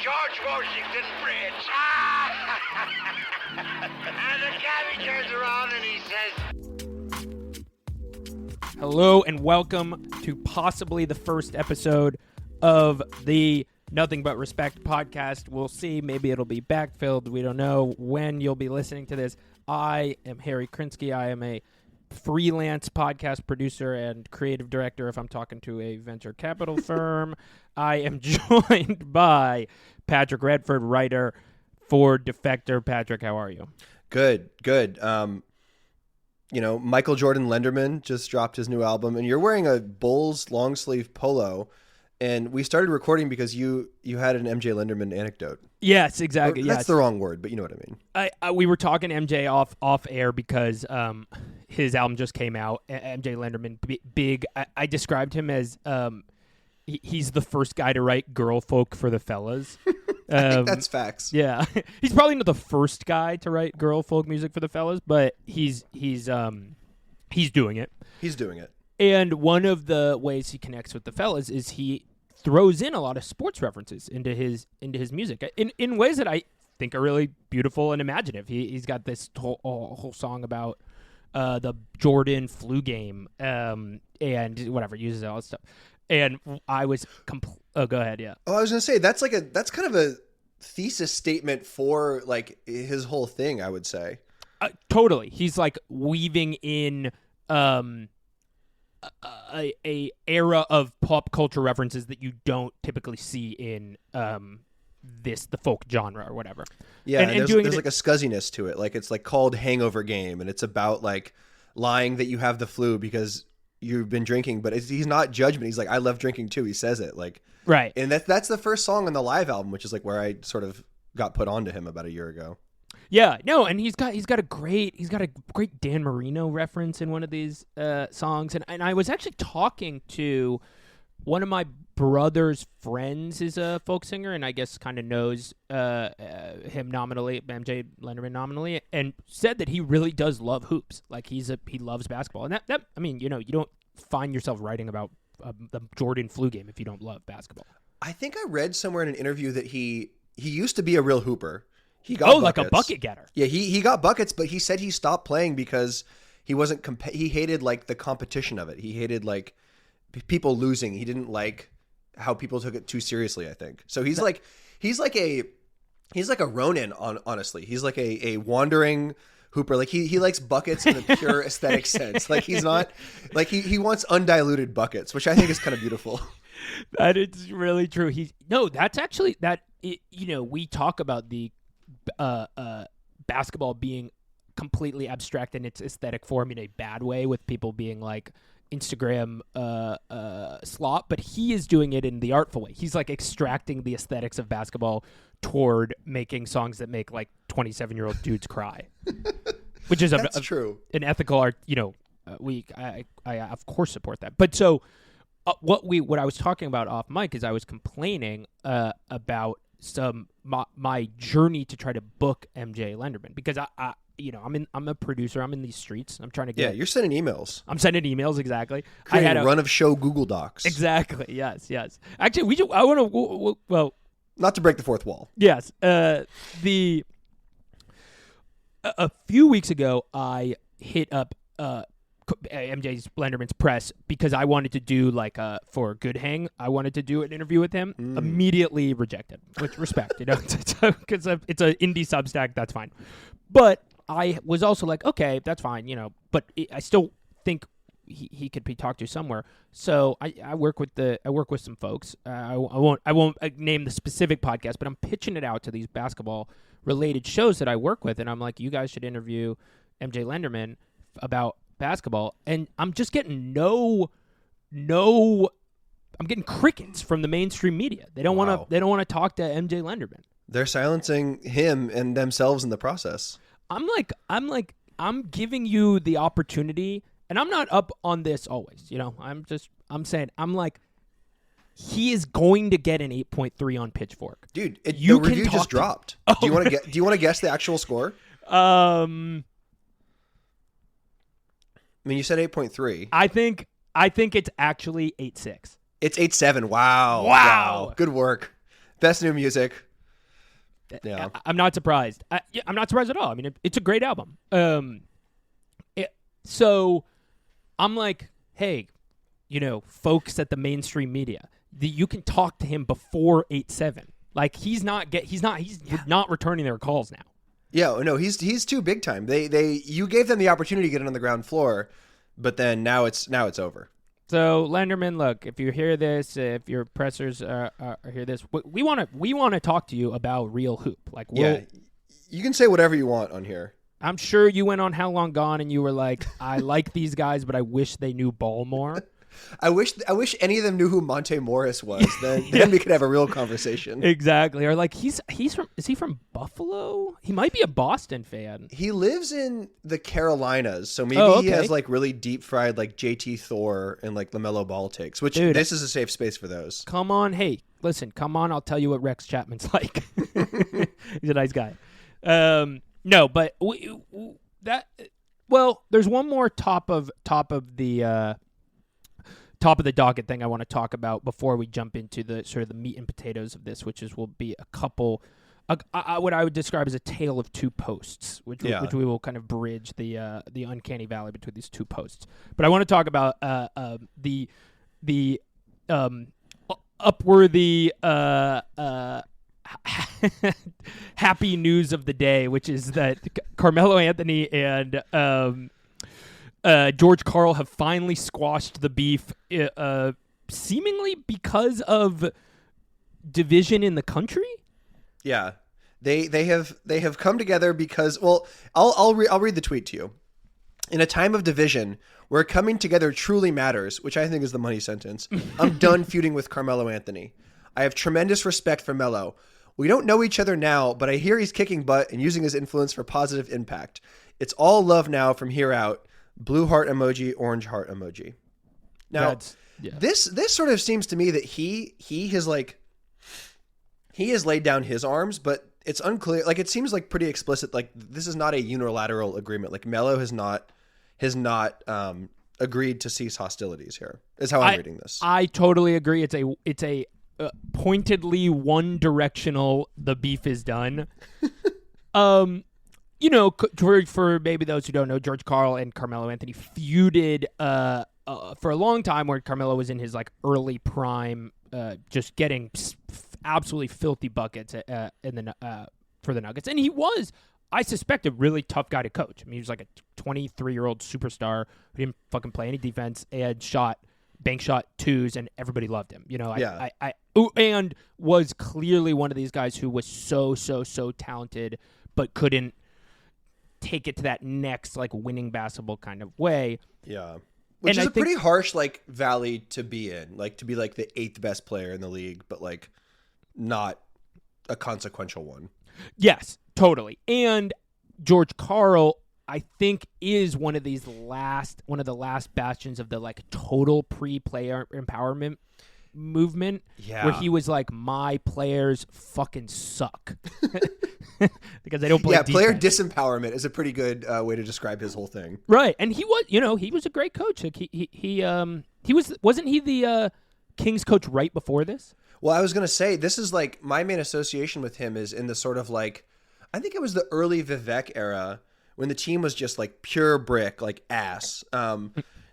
George Washington Bridge. And the cabbie turns around and he says, Hello and welcome to possibly the first episode of the Nothing But Respect podcast. We'll see. Maybe it'll be backfilled. We don't know when you'll be listening to this. I am Harry Krinsky. I am a freelance podcast producer and creative director if I'm talking to a venture capital firm. I am joined by Patrick Redford, writer for Defector. Patrick, how are you? Good. Michael Jordan Lenderman just dropped his new album, and you're wearing a Bulls long sleeve polo. And we started recording because you had an MJ Lenderman anecdote. Yes, exactly. That's the wrong word, but you know what I mean. We were talking MJ off air because his album just came out. MJ Lenderman, big. I described him as he's the first guy to write girl folk for the fellas. I think that's facts. Yeah, he's probably not the first guy to write girl folk music for the fellas, but he's doing it. He's doing it. And one of the ways he connects with the fellas is he throws in a lot of sports references into his music in ways that I think are really beautiful and imaginative. He's got this whole song about the Jordan flu game and whatever, uses all that stuff. And I was oh, go ahead, yeah. Oh, I was gonna say that's kind of a thesis statement for like his whole thing, I would say. Totally, he's like weaving in a era of pop culture references that you don't typically see in the folk genre or whatever. Yeah, and there's like a scuzziness to it. Like it's like called Hangover Game, and it's about like lying that you have the flu because you've been drinking, but he's not judgment. He's like, I love drinking too. He says it like right, and that's the first song on the live album, which is like where I sort of got put onto him about a year ago. Yeah, no, and he's got a great Dan Marino reference in one of these songs, and I was actually talking to one of my brother's friends is a folk singer, and I guess kind of knows him nominally, MJ Lenderman nominally, and said that he really does love hoops. Like he loves basketball, and that I mean, you don't find yourself writing about the Jordan flu game if you don't love basketball. I think I read somewhere in an interview that he used to be a real hooper. He got buckets. Like a bucket getter. Yeah, he got buckets, but he said he stopped playing because he wasn't. He hated like the competition of it. He hated like people losing. He didn't like how people took it too seriously, I think. So he's like a Ronin. Honestly, he's like a wandering hooper. Like he likes buckets in the pure aesthetic sense. Like he's not like he wants undiluted buckets, which I think is kind of beautiful. That is really true. That's actually that. We talk about the basketball being completely abstract in its aesthetic form in a bad way, with people being like Instagram slop, but he is doing it in the artful way. He's like extracting the aesthetics of basketball toward making songs that make like 27-year-old dudes cry, which is true. An ethical art. I of course support that. But so what I was talking about off mic is I was complaining about my journey to try to book MJ Lenderman, because I'm a producer. I'm in these streets. I'm trying to get. Yeah, you're sending emails. I'm sending emails, exactly. Creating I had a run of show Google Docs. Exactly. Yes. Actually, I want to. Well, not to break the fourth wall. Yes. A few weeks ago, I hit up MJ Lenderman's press because I wanted to do for Good Hang. I wanted to do an interview with him. Immediately rejected, with respect, because it's an indie Substack. That's fine, but I was also like, okay, that's fine, But I still think he could be talked to somewhere. So I work with some folks. I won't name the specific podcast, but I'm pitching it out to these basketball related shows that I work with, and I'm like, you guys should interview MJ Lenderman about basketball, and I'm just getting I'm getting crickets from the mainstream media. They don't want to talk to MJ Lenderman. They're silencing him and themselves in the process. I'm giving you the opportunity, and I'm not up on this always, I'm saying he is going to get an 8.3 on Pitchfork. Dude, the review just dropped. Oh. Do you want to guess the actual score? I mean, you said 8.3. I think it's actually 8.6. It's 8.7. Wow. Good work. Best new music. Yeah. I'm not surprised. I'm not surprised at all. I mean, it's a great album. So I'm like, hey, folks at the mainstream media, you can talk to him before 8/7. Like he's not returning their calls now. Yeah, no, he's too big time. You gave them the opportunity to get in on the ground floor, but then now it's over. So Lenderman, look, if you hear this, if your pressers hear this, we want to talk to you about Real Hoop. Like, you can say whatever you want on here. I'm sure you went on How Long Gone and you were like, I like these guys, but I wish they knew ball more. I wish any of them knew who Monte Morris was. Then we could have a real conversation. Exactly. Or like is he from Buffalo? He might be a Boston fan. He lives in the Carolinas, so maybe he has like really deep fried like JT Thor and like LaMelo Ball takes. Which this is a safe space for those. Come on, hey, listen, come on. I'll tell you what Rex Chapman's like. He's a nice guy. No, but there's one more top of the docket thing I want to talk about before we jump into the sort of the meat and potatoes of this, will be a couple, what I would describe as a tale of two posts, which we will kind of bridge the uncanny valley between these two posts. But I want to talk about the upworthy happy news of the day, which is that Carmelo Anthony and George Karl have finally squashed the beef, seemingly because of division in the country. Yeah, they have come together because I'll read the tweet to you. In a time of division, where coming together truly matters, which I think is the money sentence. I'm done feuding with Carmelo Anthony. I have tremendous respect for Melo. We don't know each other now, but I hear he's kicking butt and using his influence for positive impact. It's all love now from here out. Blue heart emoji, orange heart emoji. Now, this sort of seems to me that he has laid down his arms, but it's unclear. Like it seems like pretty explicit. Like this is not a unilateral agreement. Like Melo has not agreed to cease hostilities here. Is how I'm reading this. I totally agree. It's a pointedly one directional. The beef is done. For maybe those who don't know, George Karl and Carmelo Anthony feuded for a long time, where Carmelo was in his like early prime, just getting absolutely filthy buckets for the Nuggets, and he was, I suspect, a really tough guy to coach. I mean, he was like a 23-year-old superstar who didn't fucking play any defense and bank shot twos, and everybody loved him. And was clearly one of these guys who was so talented, but couldn't take it to that next like winning basketball kind of way. Yeah. Which is a pretty harsh like valley to be in, like to be like the 8th best player in the league, but like not a consequential one. Yes, totally. And George Karl, I think, is one of the last bastions of the like total pre-player empowerment movement, where he was like, my players fucking suck because they don't play defense. Player disempowerment is a pretty good way to describe his whole thing. Right. And he was a great coach. Like wasn't he the Kings coach right before this? Well, I was going to say, this is like my main association with him is in the sort of like, I think it was the early Vivek era when the team was just like pure brick, like ass.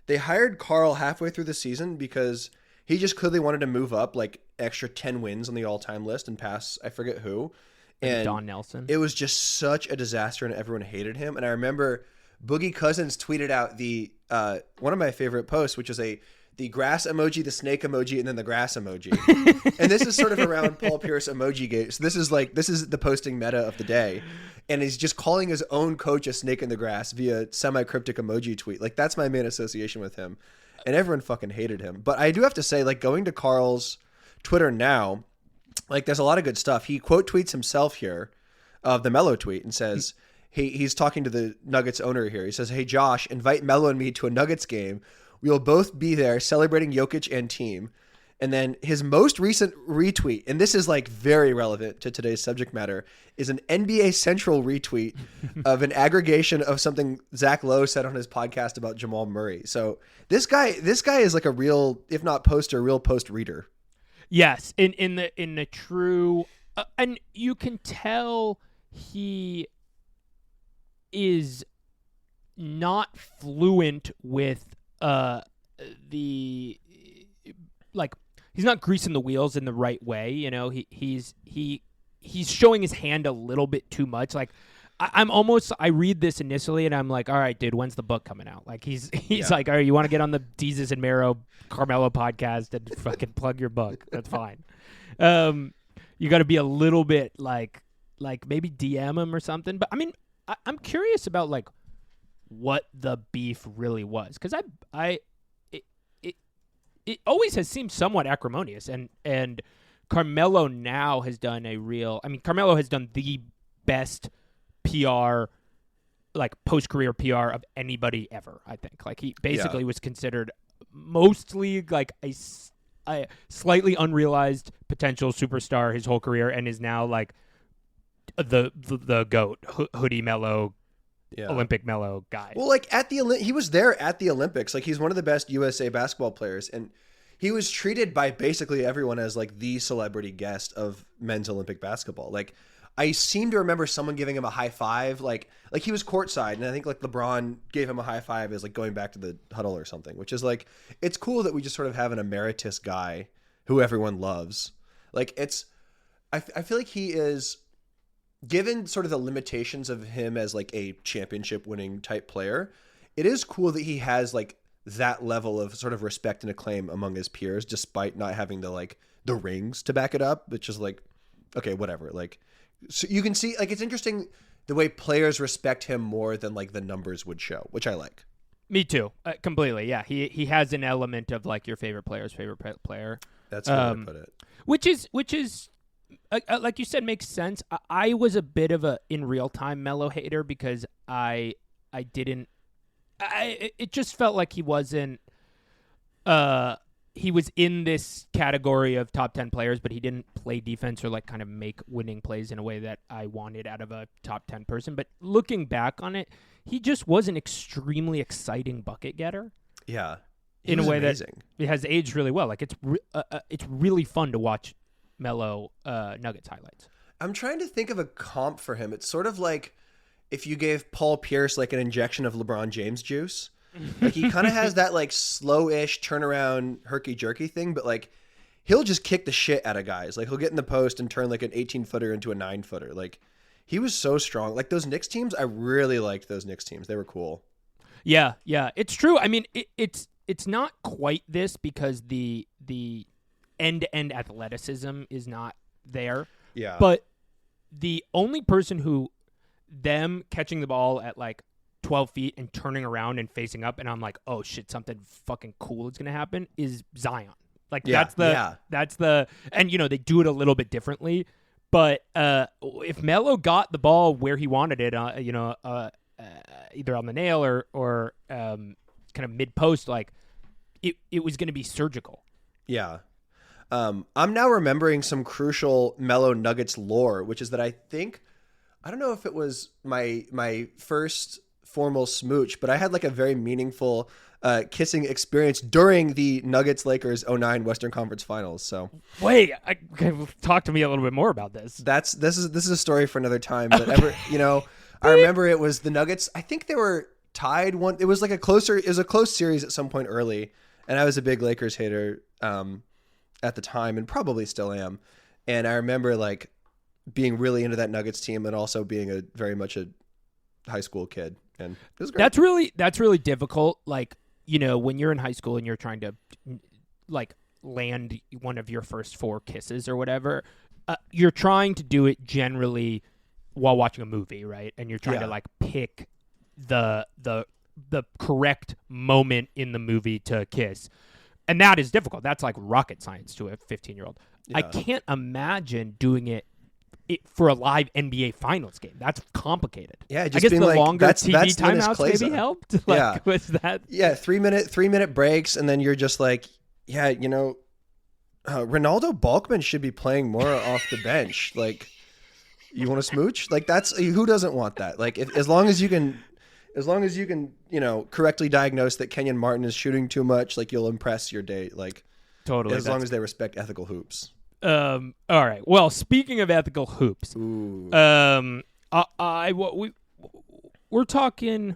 They hired Karl halfway through the season because he just clearly wanted to move up like extra 10 wins on the all-time list and pass, I forget who. And Don Nelson. It was just such a disaster and everyone hated him. And I remember Boogie Cousins tweeted out one of my favorite posts, which is the grass emoji, the snake emoji, and then the grass emoji. And this is sort of around Paul Pierce emoji gate. So this is the posting meta of the day. And he's just calling his own coach a snake in the grass via semi-cryptic emoji tweet. Like that's my main association with him. And everyone fucking hated him. But I do have to say, like, going to Karl's Twitter now, like, there's a lot of good stuff. He quote tweets himself here of the Melo tweet and says, he's talking to the Nuggets owner here. He says, "Hey, Josh, invite Melo and me to a Nuggets game. We will both be there celebrating Jokic and team." And then his most recent retweet, and this is like very relevant to today's subject matter, is an NBA Central retweet of an aggregation of something Zach Lowe said on his podcast about Jamal Murray. So this guy is like a real, if not poster, real post reader. Yes, in the true And you can tell he is not fluent with the like he's not greasing the wheels in the right way. You know, he's showing his hand a little bit too much. Like I read this initially and I'm like, all right, dude, when's the book coming out? Like he's like, all right, you want to get on the Jesus and Mero Carmelo podcast and fucking plug your book? That's fine. You got to be a little bit like maybe DM him or something. But I mean, I'm curious about like what the beef really was, because it always has seemed somewhat acrimonious, and Carmelo now has done Carmelo has done the best PR, like post-career PR of anybody ever, I think. Like he basically was considered mostly like a slightly unrealized potential superstar his whole career, and is now like the GOAT, hoodie Melo, Olympic Melo guy. Well, like he was there at the Olympics. Like he's one of the best USA basketball players, and he was treated by basically everyone as like the celebrity guest of men's Olympic basketball. Like I seem to remember someone giving him a high five, like he was courtside, and I think like LeBron gave him a high five as like going back to the huddle or something, which is like, it's cool that we just sort of have an emeritus guy who everyone loves. Like I feel like he is, given sort of the limitations of him as like a championship winning type player, it is cool that he has like that level of sort of respect and acclaim among his peers, despite not having the rings to back it up, which is like, okay, whatever. Like, so you can see, like, it's interesting the way players respect him more than like the numbers would show, which I like. Me too. Completely. Yeah. He has an element of like your favorite player's favorite player. That's a good way to put it. Which is like you said, makes sense. I was a bit of a in real time Melo hater because it just felt like he wasn't. He was in this category of top 10 players, but he didn't play defense or like kind of make winning plays in a way that I wanted out of a top 10 person. But looking back on it, he just was an extremely exciting bucket getter. Yeah, in a way amazing. That it has aged really well. Like it's really fun to watch Melo Nuggets highlights. I'm trying to think of a comp for him. It's sort of like if you gave Paul Pierce like an injection of LeBron James juice. Like he kind of has that like slow-ish turnaround herky-jerky thing, but like he'll just kick the shit out of guys. Like he'll get in the post and turn like an 18-footer into a 9-footer. Like he was so strong. Like those Knicks teams, I really liked those Knicks teams. They were cool. Yeah, it's true. I mean, it's not quite this because the end-to-end athleticism is not there. Yeah. But the only person who them catching the ball at like 12 feet and turning around and facing up, and I'm like, oh shit, something fucking cool is gonna happen, is Zion. Like that's the and you know they do it a little bit differently, but if Melo got the ball where he wanted it, either on the nail or kind of mid post, like it was gonna be surgical. Yeah. I'm now remembering some crucial Melo Nuggets lore, which is that I don't know if it was my first formal smooch, but I had like a very meaningful kissing experience during the Nuggets-Lakers 2009 Western Conference Finals. So wait, talk to me a little bit more about this. This is a story for another time. But I remember it was the Nuggets. I think they were tied one. It was like a close series at some point early, and I was a big Lakers hater at the time, and probably still am. And I remember like being really into that Nuggets team, and also being very much a high school kid. And it was great. That's really difficult. Like, you know, when you're in high school and you're trying to like land one of your first 4 kisses or whatever, you're trying to do it generally while watching a movie, right? And you're trying to like pick the correct moment in the movie to kiss. And that is difficult. That's like rocket science to a 15-year-old. Yeah. I can't imagine doing it for a live NBA Finals game. That's complicated. Yeah, just I guess being the like, longer that's TV timeouts maybe helped. Like, yeah, was that? Yeah, 3-minute breaks, and then you're just like, yeah, you know, Ronaldo Balkman should be playing more off the bench. Like, you want to smooch? Like, that's who doesn't want that? Like, as long as you can, you know, correctly diagnose that Kenyon Martin is shooting too much, like you'll impress your date. Like, totally, as long as they respect ethical hoops. All right. Well, speaking of ethical hoops, Ooh. we're talking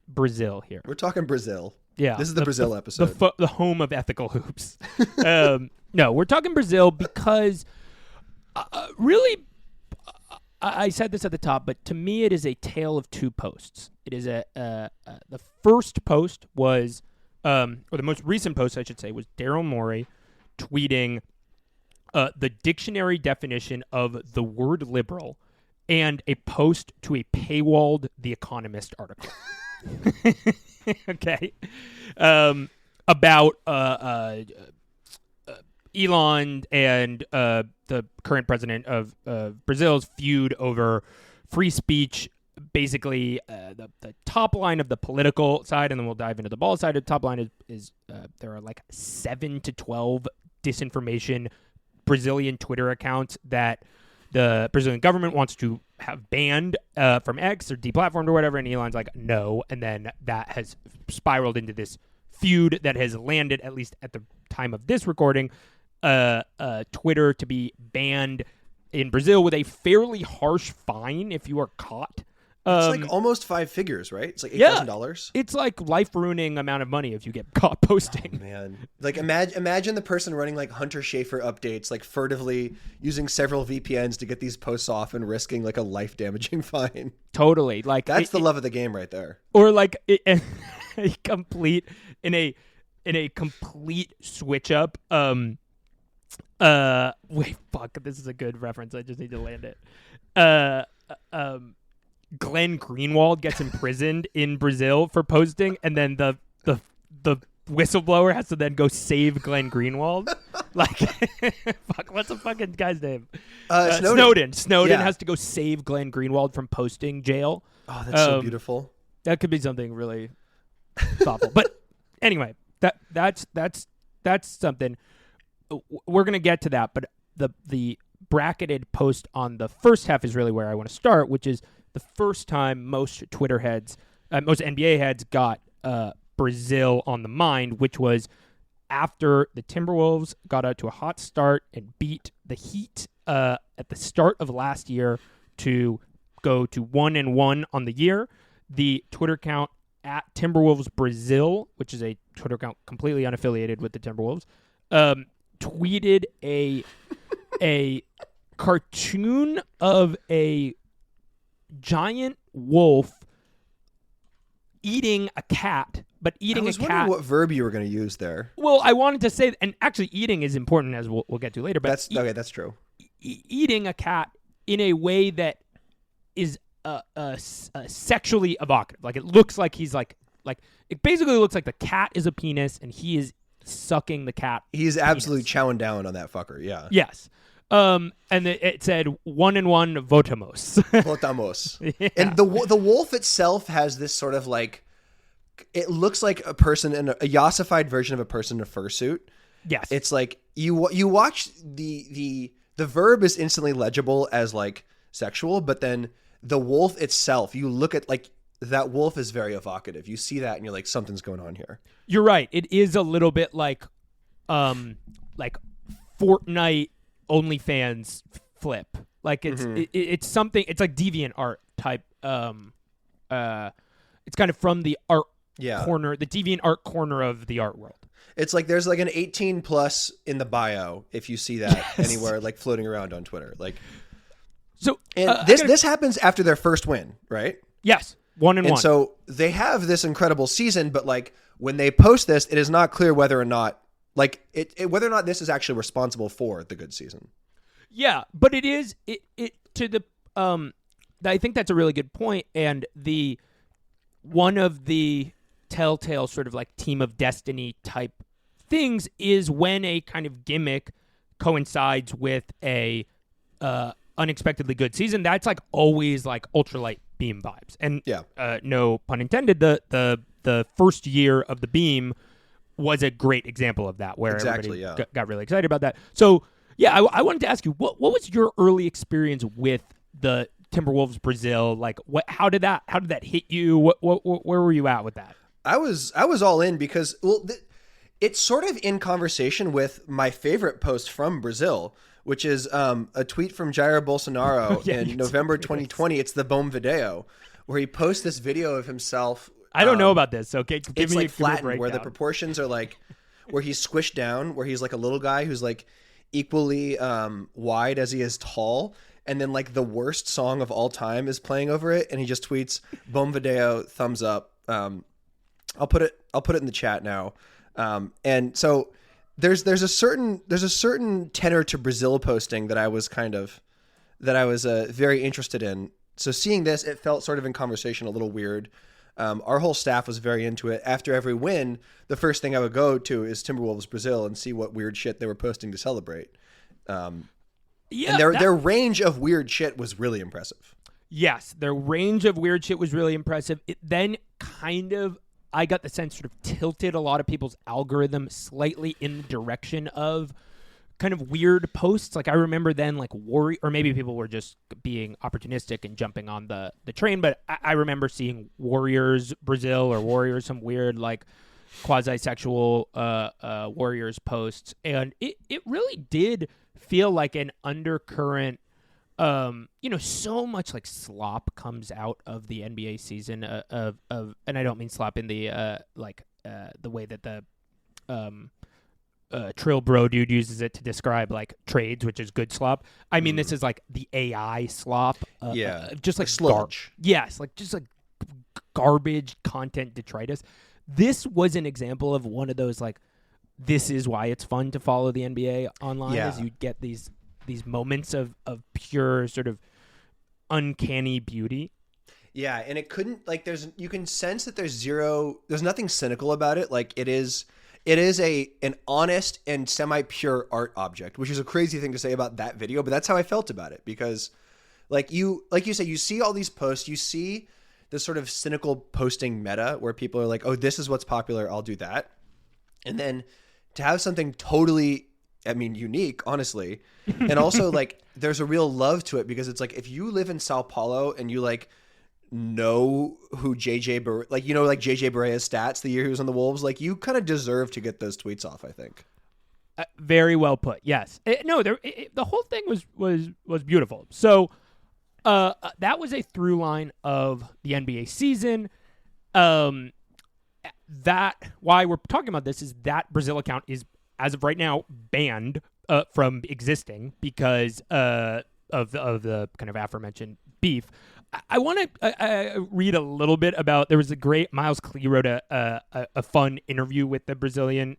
Brazil here. We're talking Brazil. Yeah, This is the Brazil episode. The home of ethical hoops. No, we're talking Brazil because really, I said this at the top, but to me, it is a tale of two posts. It is the first post was, or the most recent post, I should say, was Daryl Morey tweeting the dictionary definition of the word liberal and a post to a paywalled The Economist article. Okay. About Elon and the current president of Brazil's feud over free speech. Basically, the top line of the political side, and then we'll dive into the ball side. The top line is there are like 7 to 12 disinformation Brazilian Twitter accounts that the Brazilian government wants to have banned from X or deplatformed or whatever, and Elon's like, no. And then that has spiraled into this feud that has landed, at least at the time of this recording, Twitter to be banned in Brazil with a fairly harsh fine if you are caught. It's like almost 5 figures, right? It's like $8,000. It's like life-ruining amount of money if you get caught posting. Oh, man, like imagine the person running like Hunter Schafer updates, like furtively using several VPNs to get these posts off and risking like a life-damaging fine. Totally, like that's the love of the game right there. Or like a complete in a complete switch up. Wait, fuck, this is a good reference. I just need to land it. Glenn Greenwald gets imprisoned in Brazil for posting, and then the whistleblower has to then go save Glenn Greenwald. Like, fuck, what's the fucking guy's name? Snowden. Snowden has to go save Glenn Greenwald from posting jail. Oh, that's so beautiful. That could be something really thoughtful. But anyway, that's something. We're gonna get to that, but the bracketed post on the first half is really where I want to start, which is the first time most Twitter heads, most NBA heads got Brazil on the mind, which was after the Timberwolves got out to a hot start and beat the Heat at the start of last year to go to 1-1 on the year. The Twitter account at Timberwolves Brazil, which is a Twitter account completely unaffiliated with the Timberwolves, tweeted a cartoon of a giant wolf eating a cat, but eating a cat. I was wondering what verb you were going to use there. Well, I wanted to say, and actually eating is important, as we'll get to later. But that's true. Eating a cat in a way that is sexually evocative. Like it looks like he's like it basically looks like the cat is a penis and he is sucking the cat. He's absolutely chowing down on that fucker. Yeah. Yes. And it said 1-1 votamos. Votamos. Yeah. And the wolf itself has this sort of like, it looks like a person in a yassified version of a person in a fursuit. Yes. It's like you watch the verb is instantly legible as like sexual, but then the wolf itself, you look at like that wolf is very evocative. You see that and you're like, something's going on here. You're right. It is a little bit like Fortnite OnlyFans flip. Like it's something. It's like deviant art type. It's kind of from the art corner, the deviant art corner of the art world. It's like there's like an 18 plus in the bio if you see that anywhere like floating around on Twitter. Like so, and this happens after their first win, right? Yes, 1-1. And so they have this incredible season, but like when they post this, it is not clear whether or not like whether or not this is actually responsible for the good season. Yeah, but it is it to the I think that's a really good point, and the one of the telltale sort of like team of destiny type things is when a kind of gimmick coincides with a unexpectedly good season. That's like always like ultralight beam vibes, and no pun intended. The first year of the beam was a great example of that, where everybody got really excited about that. So, yeah, I wanted to ask you, what was your early experience with the Timberwolves Brazil? Like, how did that hit you? Where were you at with that? I was all in because it's sort of in conversation with my favorite post from Brazil, which is a tweet from Jair Bolsonaro in November 2020. It's the Bom Video, where he posts this video of himself. I don't know about this. Okay, It's like flattened, where the proportions are like, where he's squished down, where he's like a little guy who's like equally wide as he is tall. And then like the worst song of all time is playing over it, and he just tweets "Bom Video, thumbs up." I'll put it in the chat now. And so there's a certain tenor to Brazil posting that I was very interested in. So seeing this, it felt sort of in conversation a little weird. Our whole staff was very into it. After every win, the first thing I would go to is Timberwolves Brazil and see what weird shit they were posting to celebrate. Yeah, and their range of weird shit was really impressive. Yes, their range of weird shit was really impressive. It then kind of, I got the sense, sort of tilted a lot of people's algorithm slightly in the direction of kind of weird posts. Like I remember then like or maybe people were just being opportunistic and jumping on the train, but I remember seeing Warriors Brazil or Warriors some weird like quasi-sexual Warriors posts, and it really did feel like an undercurrent. So much like slop comes out of the NBA season of and I don't mean slop in the the way that the Trill Bro dude uses it to describe like trades, which is good slop. I mean, this is like the AI slop. Just like sludge. Yes, like just like garbage content detritus. This was an example of one of those like, this is why it's fun to follow the NBA online, is you get these moments of pure sort of uncanny beauty. Yeah, and it couldn't like you can sense that there's nothing cynical about it. Like it is an honest and semi-pure art object, which is a crazy thing to say about that video, but that's how I felt about it, because like you say, you see all these posts, you see this sort of cynical posting meta where people are like, oh, this is what's popular, I'll do that. And then to have something totally, unique, honestly. And also like there's a real love to it, because it's like if you live in Sao Paulo and you like know who JJ Barea's stats the year he was on the Wolves, like you kind of deserve to get those tweets off, I think. Very well put. Yes. The whole thing was beautiful. So that was a through line of the NBA season. That why we're talking about this is that Brazil account is, as of right now, banned from existing because of the kind of aforementioned beef. I want to read a little bit about. There was a great Miles Klee wrote a fun interview with the Brazilian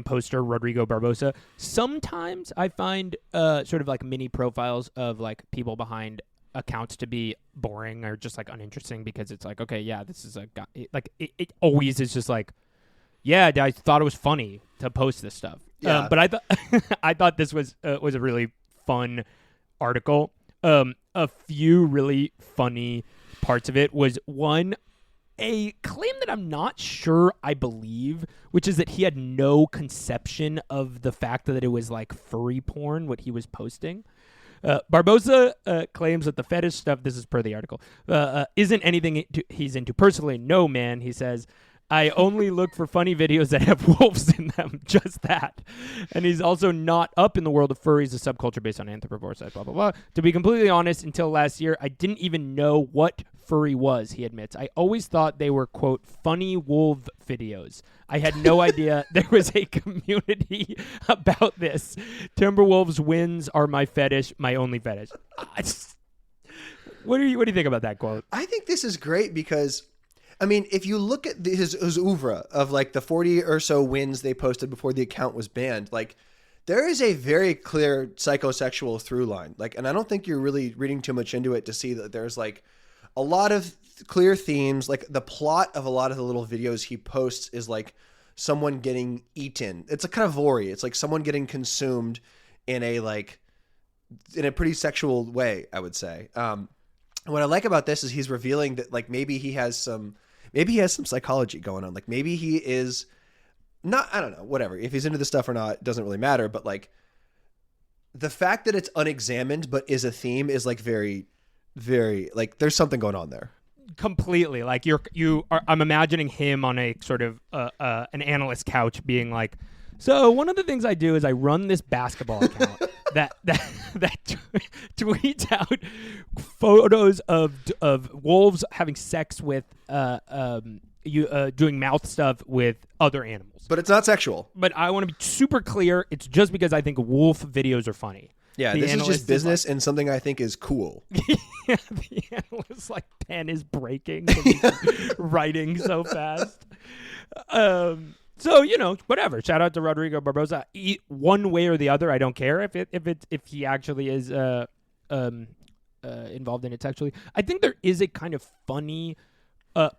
poster Rodrigo Barbosa. Sometimes I find sort of like mini profiles of like people behind accounts to be boring or just like uninteresting, because it's like, okay, yeah, this is a guy. Like it always is just like, yeah, I thought it was funny to post this stuff. Yeah. But I thought this was a really fun article. A few really funny parts of it was one, a claim that I'm not sure I believe, which is that he had no conception of the fact that it was like furry porn, what he was posting. Barbosa claims that the fetish stuff, this is per the article, isn't anything he's into personally. No, man, he says. I only look for funny videos that have wolves in them, just that. And he's also not up in the world of furries, a subculture based on anthropomorphism, blah, blah, blah. To be completely honest, until last year, I didn't even know what furry was, he admits. I always thought they were, quote, funny wolf videos. I had no idea there was a community about this. Timberwolves wins are my fetish, my only fetish. What do you think about that quote? I think this is great because, if you look at his oeuvre of like the 40 or so wins they posted before the account was banned, like there is a very clear psychosexual through line. Like, and I don't think you're really reading too much into it to see that there's like a lot of clear themes. Like the plot of a lot of the little videos he posts is like someone getting eaten. It's a kind of vory. It's like someone getting consumed in a pretty sexual way, I would say. What I like about this is he's revealing that like maybe he has some psychology going on. Like maybe he is not, I don't know, whatever. If he's into this stuff or not, doesn't really matter. But like the fact that it's unexamined but is a theme is like very, very, like there's something going on there. Completely. Like I'm imagining him on a sort of an analyst couch being like, so one of the things I do is I run this basketball account that tweets out photos of wolves having sex with doing mouth stuff with other animals. But it's not sexual. But I want to be super clear. It's just because I think wolf videos are funny. Yeah, this is just business and something I think is cool. Yeah, the analyst's like pen is breaking. He's writing so fast. So whatever. Shout out to Rodrigo Barbosa. One way or the other, I don't care if he actually is involved in it sexually. I think there is a kind of funny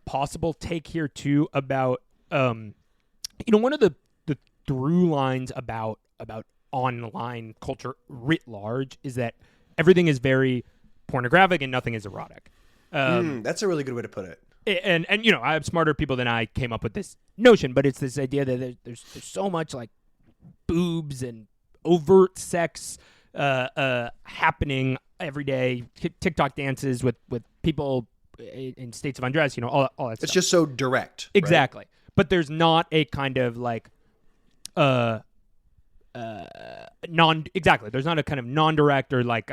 possible take here too about one of the through lines about online culture writ large is that everything is very pornographic and nothing is erotic. That's a really good way to put it. And I have smarter people than I came up with this notion, but it's this idea that there's so much like boobs and overt sex happening every day, TikTok dances with people in states of undress, all that stuff. It's just so direct. Exactly. Right? But there's not a kind of like there's not a kind of non-direct or like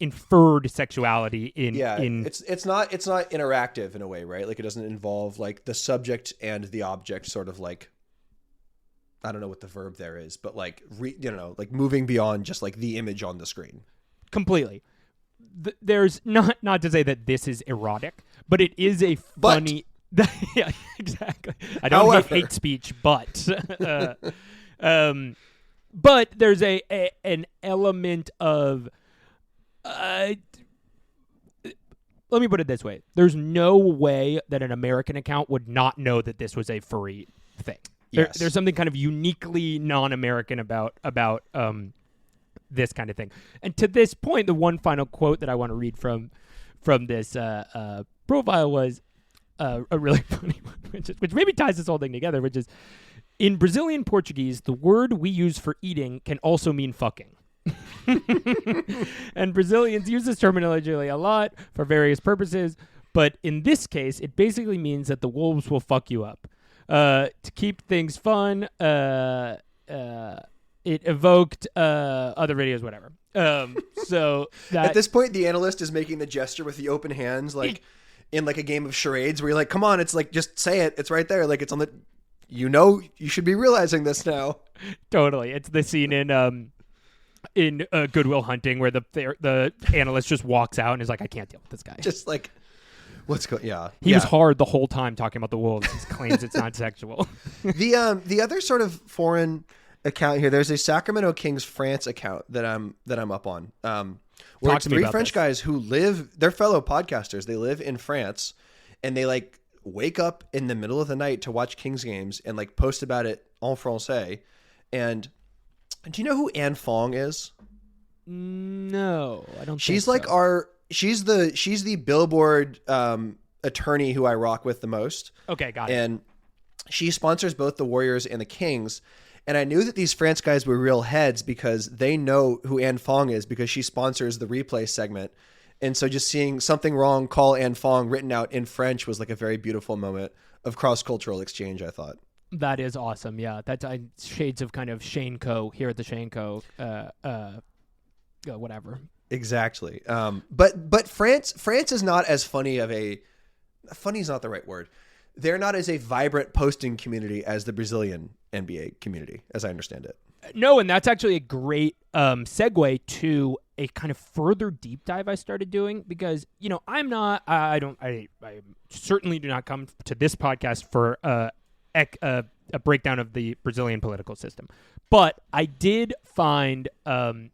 inferred sexuality it's not interactive in a way, right? Like it doesn't involve like the subject and the object sort of like, I don't know what the verb there is, but like like moving beyond just like the image on the screen. Completely. There's not to say that this is erotic, but it is a funny yeah, exactly. I don't hate speech, but but there's an element of let me put it this way. There's no way that an American account would not know that this was a furry thing. Yes. There's something kind of uniquely non-American about this kind of thing. And to this point, the one final quote that I want to read from this profile was a really funny one, which maybe ties this whole thing together, which is, in Brazilian Portuguese, the word we use for eating can also mean fucking. And Brazilians use this terminology a lot for various purposes, but in this case, it basically means that the wolves will fuck you up. To keep things fun, it evoked other videos, whatever. So that, at this point, the analyst is making the gesture with the open hands, like in like a game of charades, where you're like, "Come on, it's like just say it. It's right there. Like it's on the. You should be realizing this now." Totally, it's the scene in Good Will Hunting where the analyst just walks out and is like, "I can't deal with this guy." Just like, what's going? Yeah, he was hard the whole time talking about the wolves. He claims it's not sexual. The other sort of foreign account here, there's a Sacramento Kings France account that I'm up on. Where it's three French guys who they're fellow podcasters. They live in France, and they like wake up in the middle of the night to watch Kings games and like post about it en français. And do you know who Anne Fong is? No, I don't. She's think like so. She's the Billboard attorney who I rock with the most. Okay, got it. And she sponsors both the Warriors and the Kings. And I knew that these France guys were real heads because they know who Anne Fong is because she sponsors the replay segment. And so just seeing something wrong, call Anne Fong written out in French was like a very beautiful moment of cross-cultural exchange, I thought. That is awesome. Yeah, that's shades of kind of Shane Co. here at the Shane Co. Whatever. Exactly. But France is not as funny is not the right word. They're not as a vibrant posting community as the Brazilian NBA community, as I understand it. No, and that's actually a great segue to a kind of further deep dive I started doing because, I certainly do not come to this podcast for a breakdown of the Brazilian political system. But I did find I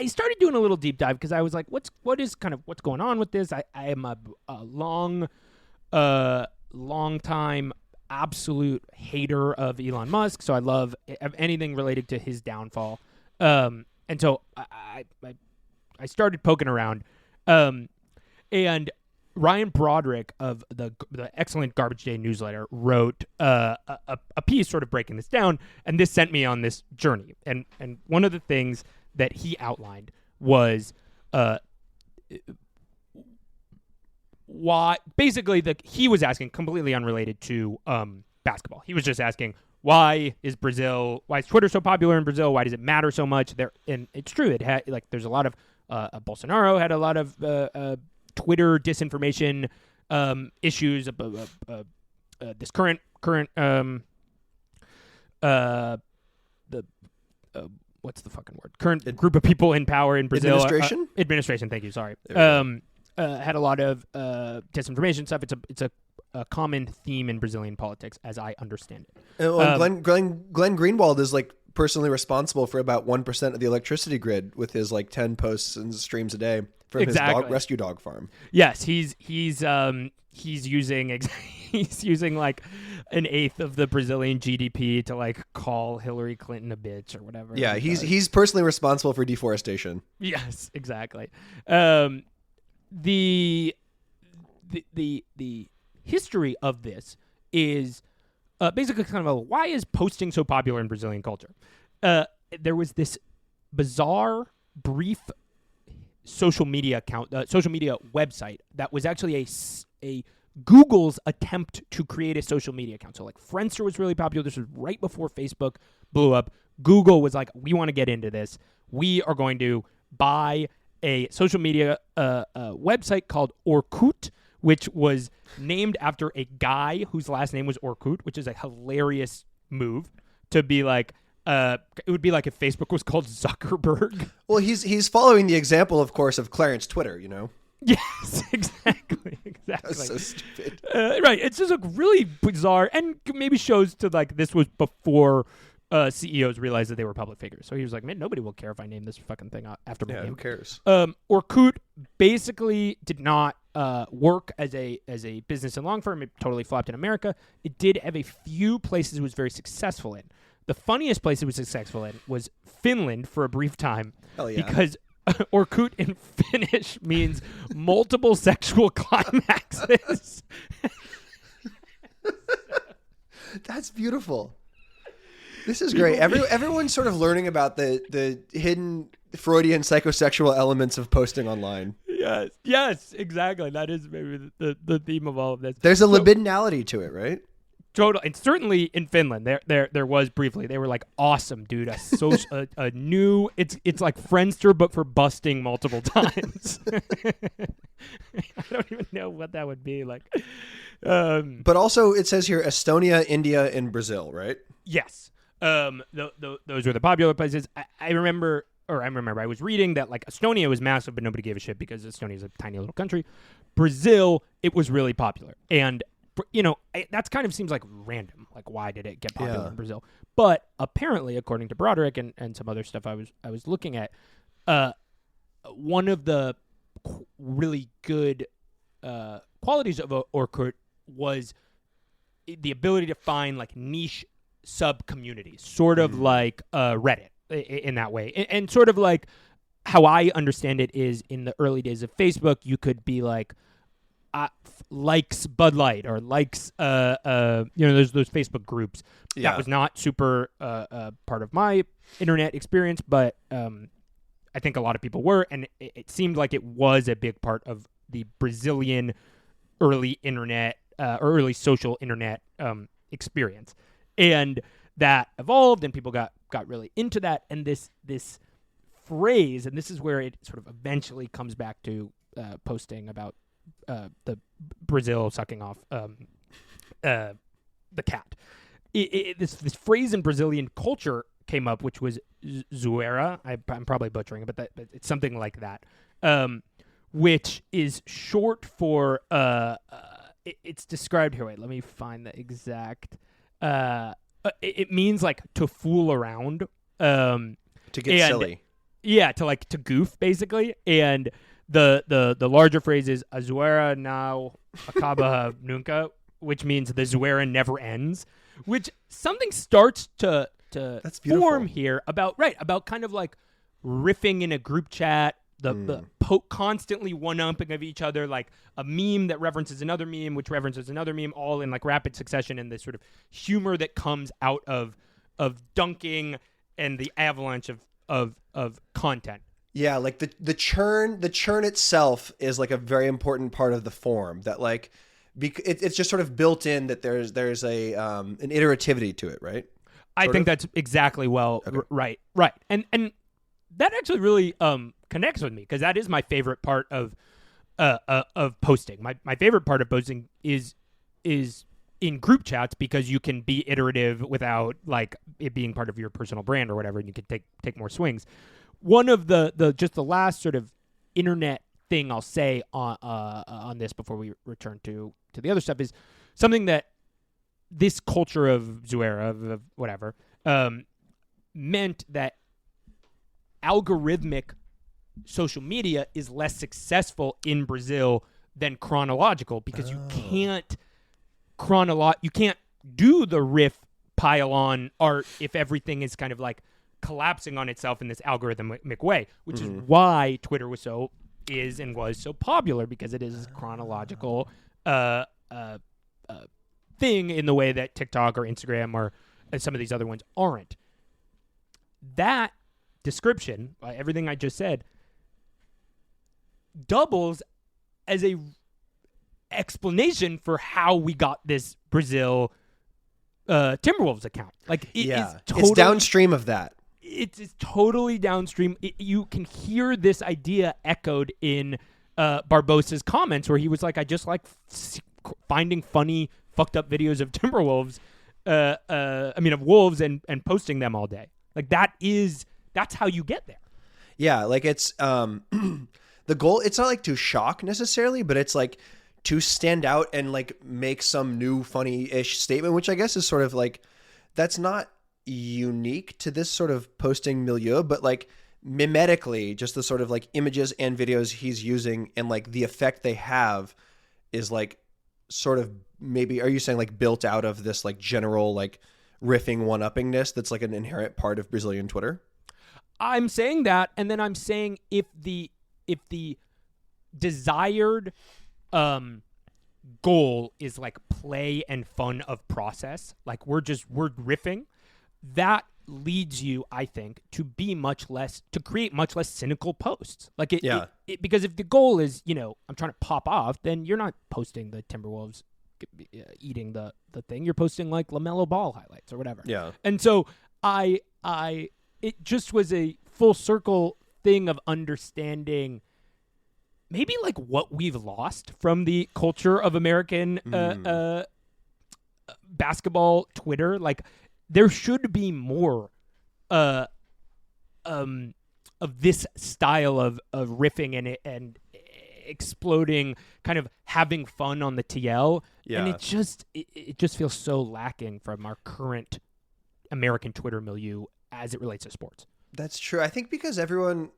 started doing a little deep dive because I was like, what's going on with this? I am a long time absolute hater of Elon Musk, so I love anything related to his downfall. And so I started poking around, and Ryan Broderick of the excellent Garbage Day newsletter wrote a piece sort of breaking this down, and this sent me on this journey. And one of the things that he outlined was why basically he was asking completely unrelated to basketball. He was just asking why is Twitter so popular in Brazil? Why does it matter so much there? And it's true. It had there's a lot of Bolsonaro had a lot of Twitter disinformation issues. This current what's the fucking word? Current group of people in power in Brazil. Administration. Thank you. Sorry. Had a lot of disinformation stuff. It's a common theme in Brazilian politics, as I understand it. Glenn Greenwald is like personally responsible for about 1% of the electricity grid with his like 10 posts and streams a day from his rescue dog farm. Yes, he's using he's using like an eighth of the Brazilian GDP to like call Hillary Clinton a bitch or whatever. Yeah, he's personally responsible for deforestation. Yes, exactly. The history of this is basically kind of why is posting so popular in Brazilian culture? There was this bizarre, brief social media website that was actually a Google's attempt to create a social media account. So like Friendster was really popular. This was right before Facebook blew up. Google was like, we want to get into this. We are going to buy a social media website called Orkut, which was named after a guy whose last name was Orkut, which is a hilarious move to be like, it would be like if Facebook was called Zuckerberg. Well, he's following the example, of course, of Clarence Twitter, you know? Yes, exactly. That's so stupid. Right. It's just like really bizarre and maybe shows to like this was before CEOs realized that they were public figures. So he was like, man, nobody will care if I name this fucking thing after my name. Who cares? Orkut basically did not work as a business and long firm. It totally flopped in America. It did have a few places it was very successful in. The funniest place it was successful in was Finland for a brief time. Hell yeah. Because Orkut in Finnish means multiple sexual climaxes. That's beautiful. This is great. Everyone's sort of learning about the hidden Freudian psychosexual elements of posting online. Yes, exactly. That is maybe the theme of all of this. There's a libidinality to it, right? Total, and certainly in Finland, there was briefly. They were like, awesome, dude. A new. It's like Friendster, but for busting multiple times. I don't even know what that would be like. But also, it says here Estonia, India, and Brazil, right? Yes. Those were the popular places. I remember I was reading that like Estonia was massive, but nobody gave a shit because Estonia is a tiny little country. Brazil, it was really popular, and that kind of seems like random. Like, why did it get popular in Brazil? But apparently, according to Broderick and some other stuff I was looking at, one of the really good qualities of Orkut was the ability to find like niche sub communities, sort of like Reddit in that way, and sort of like how I understand it is in the early days of Facebook, you could be like. Likes Bud Light or likes there's those Facebook groups. That was not super part of my internet experience, but I think a lot of people were, and it seemed like it was a big part of the Brazilian early internet or early social internet experience, and that evolved, and people got really into that, and this phrase, and this is where it sort of eventually comes back to posting about the Brazil sucking off the cat. This phrase in Brazilian culture came up, which was zoeira. I'm probably butchering it, but it's something like that, which is short for it's described here. Wait, let me find the exact. It means like to fool around, to get silly. Yeah, to goof basically, and. The larger phrase is a zoeira não acaba nunca, which means the zoeira never ends, which something starts to form here about kind of like riffing in a group chat, the constantly one-upping of each other, like a meme that references another meme, which references another meme, all in like rapid succession, and this sort of humor that comes out of dunking and the avalanche of content. Yeah, like the churn itself is like a very important part of the form that like it's just sort of built in that there's a an iterativity to it, right? I Sort think of? that's exactly Okay. right. And that actually really connects with me because that is my favorite part of posting. My favorite part of posting is in group chats because you can be iterative without like it being part of your personal brand or whatever, and you can take more swings. One of the just the last sort of internet thing I'll say on this before we return to the other stuff is something that this culture of Zuera of whatever meant that algorithmic social media is less successful in Brazil than chronological because you can't you can't do the riff pile on art if everything is kind of like collapsing on itself in this algorithmic way, which is why Twitter was so popular because it is chronological thing in the way that TikTok or Instagram or some of these other ones aren't. That description, everything I just said, doubles as a explanation for how we got this Brazil Timberwolves account. Like it is totally, it's downstream of that. It's totally downstream. You can hear this idea echoed in Barbosa's comments where he was like, I just like finding funny, fucked up videos of Timberwolves, of wolves and posting them all day. Like that's how you get there. Yeah, like it's the goal. It's not like to shock necessarily, but it's like to stand out and like make some new funny-ish statement, which I guess is sort of like that's not unique to this sort of posting milieu, but like mimetically, just the sort of like images and videos he's using and like the effect they have is like sort of maybe, are you saying like built out of this like general like riffing one-uppingness that's like an inherent part of Brazilian Twitter? I'm saying that, and then I'm saying if the desired goal is like play and fun of process, like we're riffing, that leads you, I think, to create much less cynical posts. Like because if the goal is, I'm trying to pop off, then you're not posting the Timberwolves eating the thing. You're posting like LaMelo Ball highlights or whatever. Yeah. And so it just was a full circle thing of understanding maybe like what we've lost from the culture of American basketball Twitter. Like there should be more of this style of riffing and exploding, kind of having fun on the TL. Yeah. And it just feels so lacking from our current American Twitter milieu as it relates to sports. That's true. I think because everyone,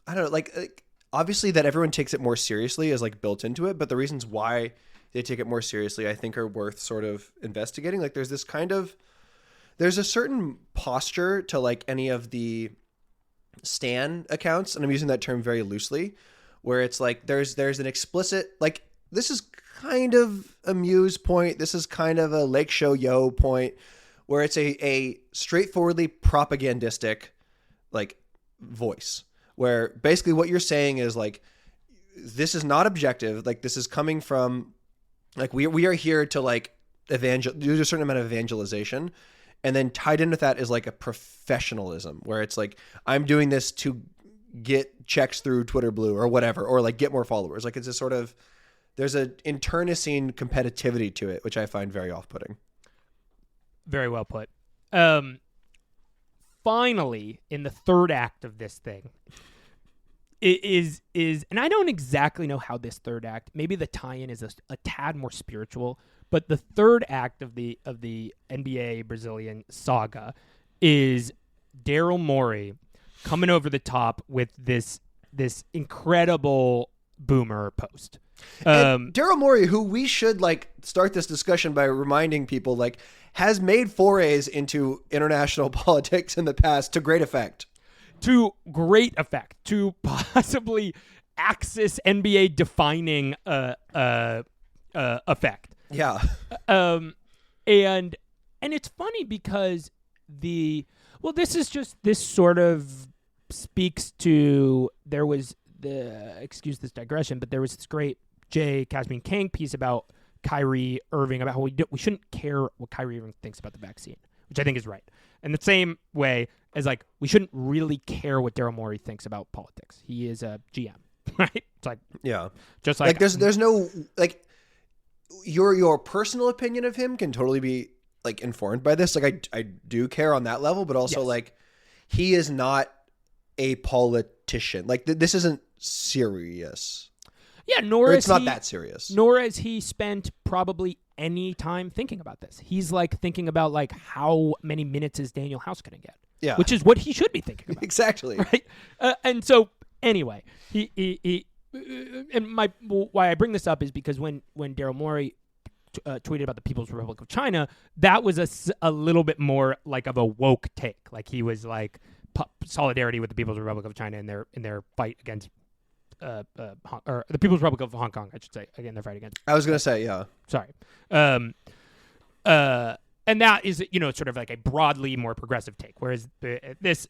I don't know, like obviously that everyone takes it more seriously is like built into it, but the reasons why they take it more seriously, I think, are worth sort of investigating. Like there's a certain posture to like any of the stan accounts, and I'm using that term very loosely, where it's like there's an explicit, like this is kind of a Muse point, this is kind of a Lake Show Yo point, where it's a straightforwardly propagandistic like voice, where basically what you're saying is like, this is not objective, like this is coming from like we are here to like do a certain amount of evangelization, and then tied in with that is like a professionalism where it's like I'm doing this to get checks through Twitter Blue or whatever, or like get more followers. Like it's a sort of, there's an internecine competitivity to it, which I find very off-putting. Very well put. Finally, in the third act of this thing, it is, and I don't exactly know how this third act, maybe the tie-in is a tad more spiritual, but the third act of the NBA Brazilian saga is Daryl Morey coming over the top with this incredible boomer post. Daryl Morey, who we should like start this discussion by reminding people, like has made forays into international politics in the past to great effect. To great effect. To possibly Axis NBA defining effect. Yeah. And it's funny because this is just this sort of speaks to excuse this digression, but there was this great Jay Casmin Kang piece about Kyrie Irving, about how we shouldn't care what Kyrie Irving thinks about the vaccine, which I think is right. And the same way as like we shouldn't really care what Daryl Morey thinks about politics. He is a GM, right? It's like just like there's no like your personal opinion of him can totally be like informed by this. Like I do care on that level, but also like he is not a politician. Like this isn't serious. Yeah, it's not that serious. Nor has he spent probably any time thinking about this. He's like thinking about like how many minutes is Daniel House going to get? Yeah, which is what he should be thinking about. Exactly. Right. And so anyway, he and why I bring this up is because when Daryl Morey tweeted about the People's Republic of China, that was a little bit more like of a woke take. Like he was like solidarity with the People's Republic of China in their fight against. Or the People's Republic of Hong Kong, I should say. Again, their fight against. I was going to say, yeah. Sorry. And that is, sort of like a broadly more progressive take, whereas this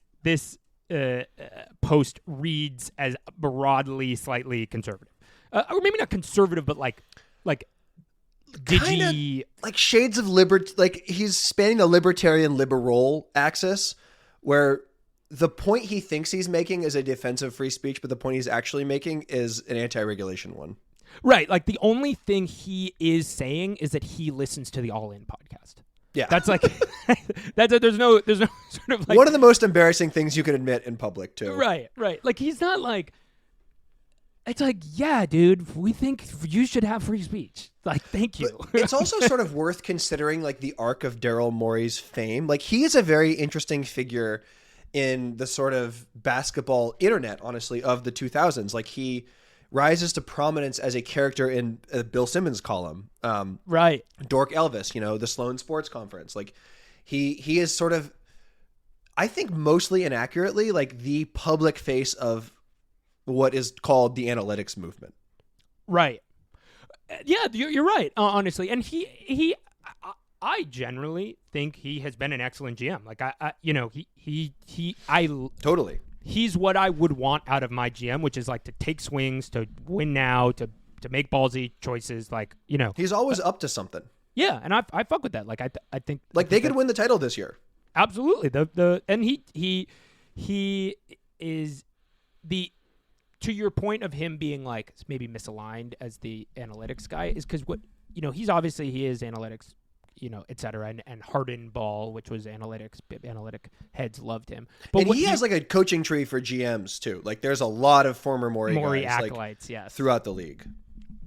post reads as broadly slightly conservative, or maybe not conservative, but like kinda, like shades of like he's spanning the libertarian liberal axis, where the point he thinks he's making is a defense of free speech, but the point he's actually making is an anti-regulation one. Right. Like the only thing he is saying is that he listens to the All In podcast. Yeah. That's like, there's no sort of like. One of the most embarrassing things you can admit in public too. Right. Like he's not like, it's like, yeah, dude, we think you should have free speech. Like, thank you. But it's also sort of worth considering like the arc of Daryl Morey's fame. Like he is a very interesting figure in the sort of basketball internet, honestly, of the 2000s. Like he rises to prominence as a character in a Bill Simmons column. Right. Dork Elvis, the Sloan Sports Conference. Like he is sort of, I think mostly inaccurately, like the public face of what is called the analytics movement. Right. Yeah, you're right, honestly. And I generally think he has been an excellent GM. Like totally. He's what I would want out of my GM, which is like to take swings, to win now, to make ballsy choices. Like he's always up to something. Yeah, and I fuck with that. Like I think like they could win the title this year. Absolutely. And he is the. To your point of him being like maybe misaligned as the analytics guy is because he is analytics. Et cetera, and Harden Ball, which was analytic heads loved him. But and he has like a coaching tree for GMs too. Like there's a lot of former Morey guys, acolytes, yes, throughout the league.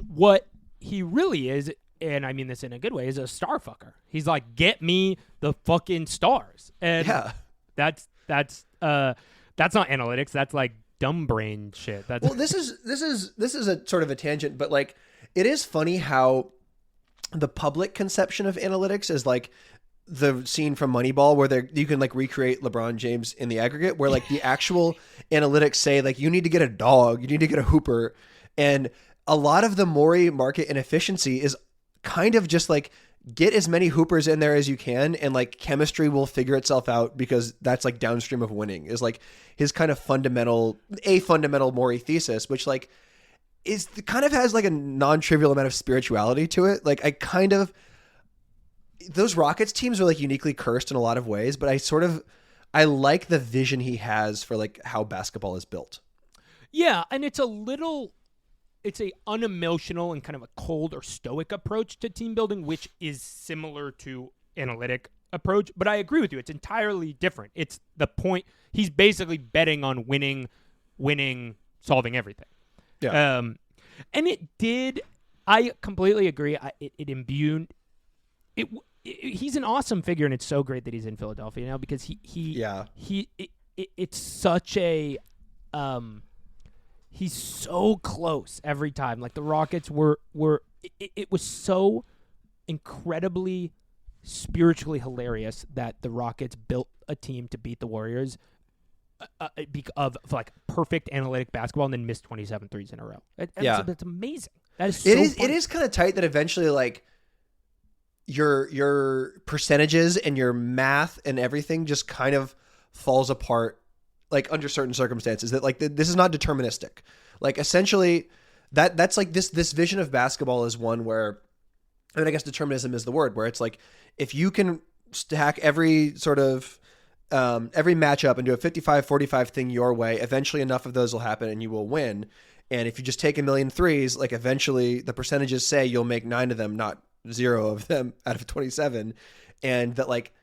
What he really is, and I mean this in a good way, is a star fucker. He's like, get me the fucking stars, and that's not analytics. That's like dumb brain shit. That's this is a sort of a tangent, but like it is funny how the public conception of analytics is like the scene from Moneyball where you can like recreate LeBron James in the aggregate, where like the actual analytics say like you need to get a dog, you need to get a hooper. And a lot of the Morey market inefficiency is kind of just like get as many hoopers in there as you can, and like chemistry will figure itself out, because that's like downstream of winning is like his kind of fundamental Morey thesis, which like kind of has like a non-trivial amount of spirituality to it. Like those Rockets teams are like uniquely cursed in a lot of ways, but I like the vision he has for like how basketball is built. Yeah. And it's a unemotional and kind of a cold or stoic approach to team building, which is similar to analytic approach. But I agree with you. It's entirely different. It's the point. He's basically betting on winning, solving everything. Yeah. And it did. I completely agree. It imbued. He's an awesome figure, and it's so great that he's in Philadelphia now, because it's such a he's so close every time. Like the Rockets were it was so incredibly spiritually hilarious that the Rockets built a team to beat the Warriors of like perfect analytic basketball and then missed 27 threes in a row. That's amazing. That is so it is kind of tight that eventually like your percentages and your math and everything just kind of falls apart like under certain circumstances that like this is not deterministic. Like essentially that's like this vision of basketball is one where, I mean, I guess determinism is the word, where it's like if you can stack every sort of every matchup and do a 55-45 thing your way, eventually enough of those will happen and you will win. And if you just take a million threes, like eventually the percentages say you'll make 9 of them, not 0 of them out of 27. And that like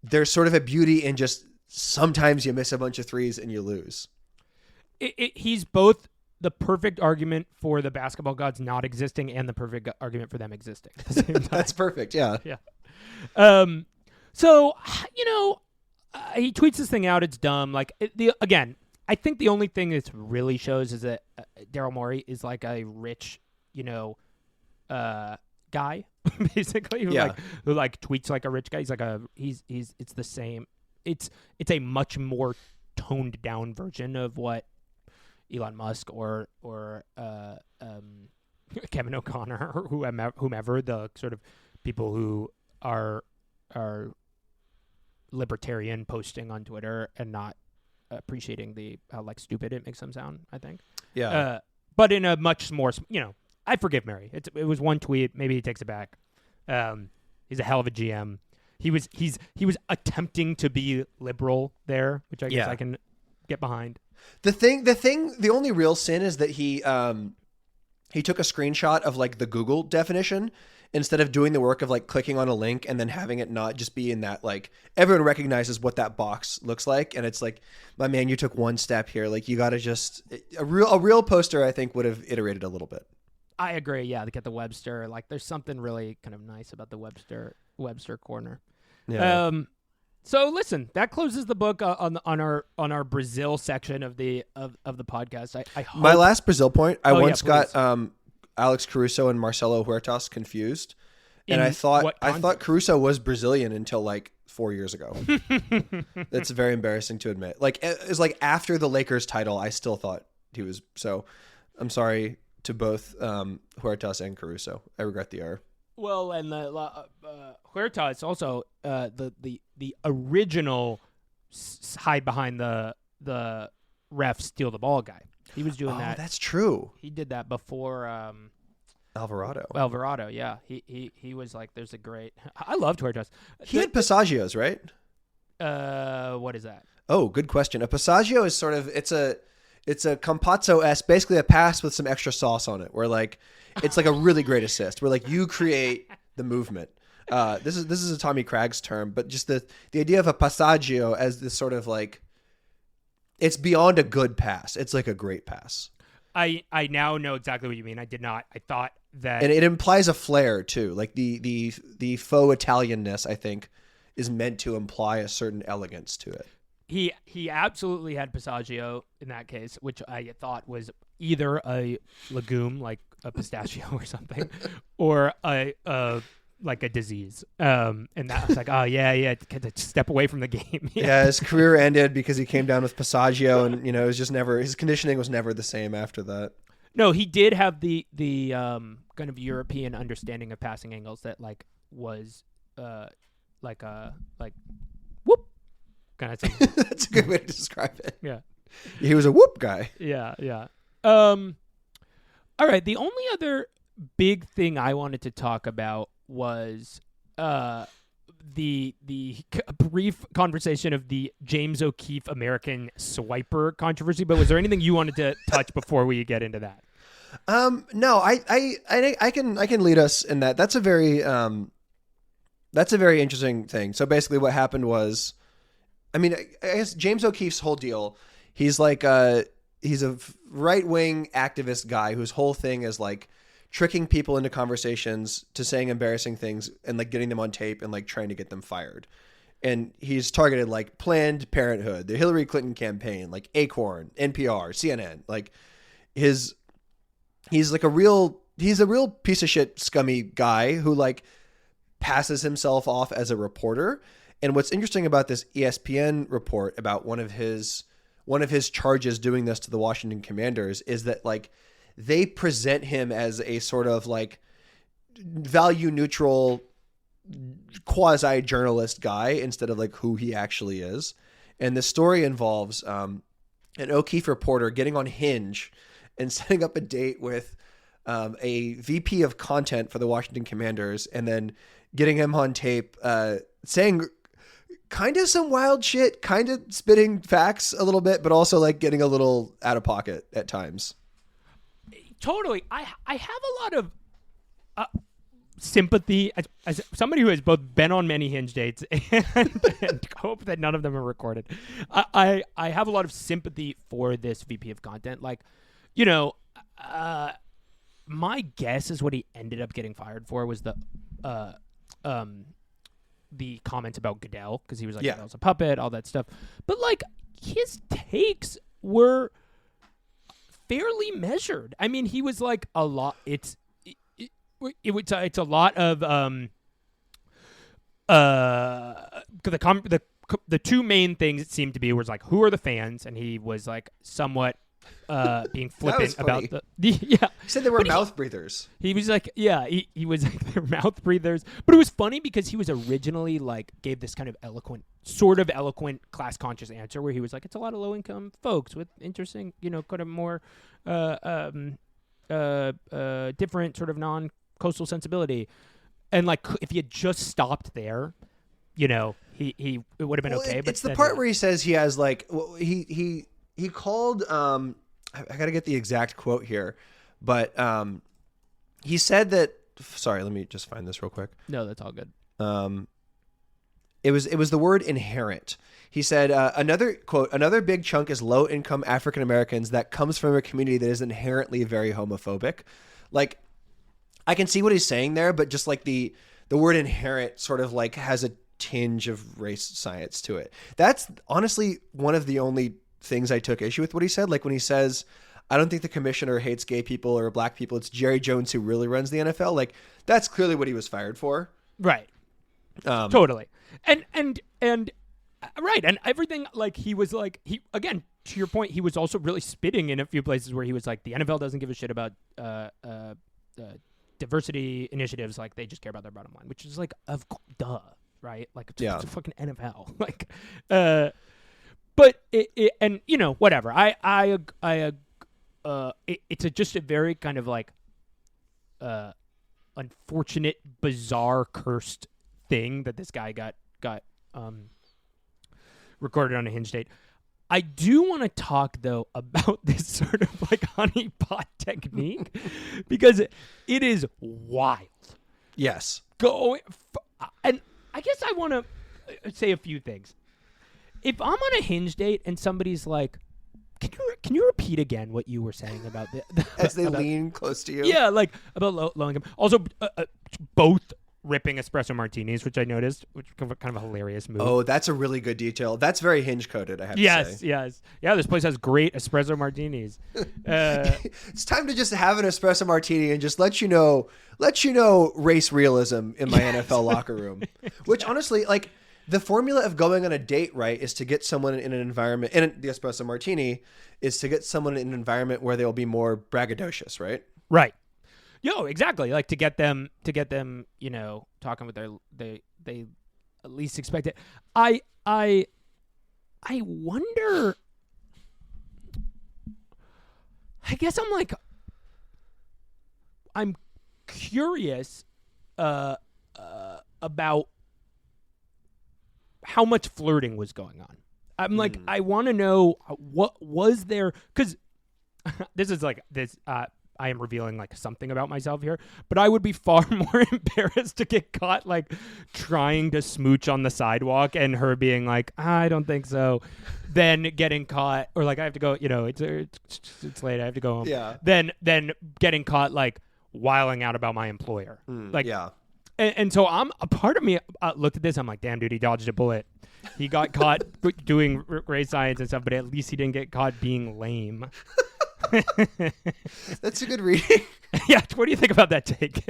there's sort of a beauty in just sometimes you miss a bunch of threes and you lose. He's both the perfect argument for the basketball gods not existing and the perfect argument for them existing at the same time. That's perfect. Yeah. Yeah. So, he tweets this thing out. It's dumb. Like again, I think the only thing this really shows is that Daryl Morey is like a rich, guy, basically, who tweets like a rich guy. He's like it's the same. It's a much more toned down version of what Elon Musk or Kevin O'Connor or whomever the sort of people who are libertarian posting on Twitter and not appreciating how like stupid it makes them sound, I think. Yeah. But in a much more, I forgive Mary. It was one tweet. Maybe he takes it back. He's a hell of a GM. He was attempting to be liberal there, which I guess I can get behind. The only real sin is that he took a screenshot of like the Google definition instead of doing the work of like clicking on a link and then having it not just be in that, like everyone recognizes what that box looks like. And it's like, my man, you took one step here. Like you got to just a real poster, I think would have iterated a little bit. I agree. Yeah. To get the Webster, like there's something really kind of nice about the Webster corner. Yeah. So listen, that closes the book on our Brazil section of the podcast. I hope... My last Brazil point. I once please. got Alex Caruso and Marcelo Huertas confused, and I thought Caruso was Brazilian until like 4 years ago. That's very embarrassing to admit. Like it's like after the Lakers title, I still thought he was. So I'm sorry to both Huertas and Caruso. I regret the error. Well, and Huertas also the original hide behind the ref steal the ball guy. He was doing that. That's true. He did that before Alvarado. Yeah. He was like, there's a great. I loved Huertas. He had passagios, right? What is that? Oh, good question. A passagio is sort of it's a Campazzo-esque, basically a pass with some extra sauce on it, where like it's like a really great assist, where like you create the movement. This is a Tommy Craig's term, but just the idea of a passaggio as this sort of like, it's beyond a good pass. It's like a great pass. I now know exactly what you mean. I did not. I thought that, and it implies a flair too. Like the faux Italianness, I think, is meant to imply a certain elegance to it. He absolutely had passaggio in that case, which I thought was either a legume like a pistachio or something, or like a disease. And that was like, oh yeah, to step away from the game. Yeah, his career ended because he came down with passaggio, and it was just never, his conditioning was never the same after that. No, he did have the kind of European understanding of passing angles that like was like whoop kind of thing. That's a good way to describe it. Yeah. He was a whoop guy. Yeah. All right, the only other big thing I wanted to talk about was the brief conversation of the James O'Keefe American Swiper controversy. But was there anything you wanted to touch before we get into that? No, I can lead us in that. That's a very interesting thing. So basically, what happened was, I mean, I guess James O'Keefe's whole deal. He's like he's a right-wing activist guy whose whole thing is like tricking people into conversations to saying embarrassing things and like getting them on tape and like trying to get them fired. And he's targeted like Planned Parenthood, the Hillary Clinton campaign, like Acorn, NPR, CNN. Like he's a real piece of shit, scummy guy who like passes himself off as a reporter. And what's interesting about this ESPN report about one of his charges doing this to the Washington Commanders is that like they present him as a sort of like value neutral quasi journalist guy instead of like who he actually is. And the story involves an O'Keefe reporter getting on Hinge and setting up a date with a VP of content for the Washington Commanders, and then getting him on tape saying kind of some wild shit, kind of spitting facts a little bit, but also like getting a little out of pocket at times. Totally. I have a lot of sympathy as somebody who has both been on many Hinge dates and hope that none of them are recorded. I have a lot of sympathy for this VP of content. Like, you know, my guess is what he ended up getting fired for was the comments about Goodell, because he was like, Goodell's a puppet, all that stuff. But like, his takes were fairly measured. I mean, he was like a lot. It's a lot of the two main things it seemed to be was like, who are the fans, and he was like somewhat being flippant about the He said they were mouth breathers. He was like, he was like, they're mouth breathers. But it was funny because he was originally like gave this kind of eloquent class conscious answer where he was like, it's a lot of low income folks with interesting, you know, kind of more different sort of non-coastal sensibility. And like, if he had just stopped there, you know, it would have been okay. But it's the part where he says he has like, he called, I got to get the exact quote here, but he said that, sorry, let me just find this real quick. No, that's all good. It was the word inherent. He said, another big chunk is low income African Americans that comes from a community that is inherently very homophobic. Like, I can see what he's saying there, but just like the word inherent sort of like has a tinge of race science to it. That's honestly one of the only things I took issue with what he said. Like when he says, I don't think the commissioner hates gay people or black people. It's Jerry Jones who really runs the NFL. Like, that's clearly what he was fired for. Right. Totally. And right. And everything, like, he was like, again, to your point, he was also really spitting in a few places where he was like, the NFL doesn't give a shit about diversity initiatives. Like, they just care about their bottom line, which is like, duh, right? Like, it's a fucking NFL. Like, but and you know, whatever. It's just a very kind of like unfortunate, bizarre, cursed thing that this guy got recorded on a Hinge date. I do want to talk though about this sort of like honeypot technique because it is wild. Yes. And I guess I want to say a few things. If I'm on a Hinge date and somebody's like, can you repeat again what you were saying about as they lean close to you? Yeah, like about low income. Also, both ripping espresso martinis, which I noticed, which kind of a hilarious move. Oh, that's a really good detail. That's very Hinge coded, I have to say. Yes. Yeah, this place has great espresso martinis. It's time to just have an espresso martini and just let you know race realism in my NFL locker room. Exactly. Which honestly, like, the formula of going on a date, right, is to get someone in an environment, and the espresso martini is to get someone in an environment where they'll be more braggadocious, right? Right. Yo, exactly. Like to get them, you know, talking with they at least expect it. I wonder. I guess I'm curious about how much flirting was going on. I'm like, I want to know what was there, because this is like this. I am revealing like something about myself here, but I would be far more embarrassed to get caught like trying to smooch on the sidewalk and her being like, I don't think so, than getting caught, or like I have to go, you know, it's late, I have to go home. Yeah. Then getting caught like wiling out about my employer. Like, yeah. And so a part of me looked at this. I'm like, damn, dude, he dodged a bullet. He got caught doing race science and stuff, but at least he didn't get caught being lame. That's a good reading. Yeah, what do you think about that take?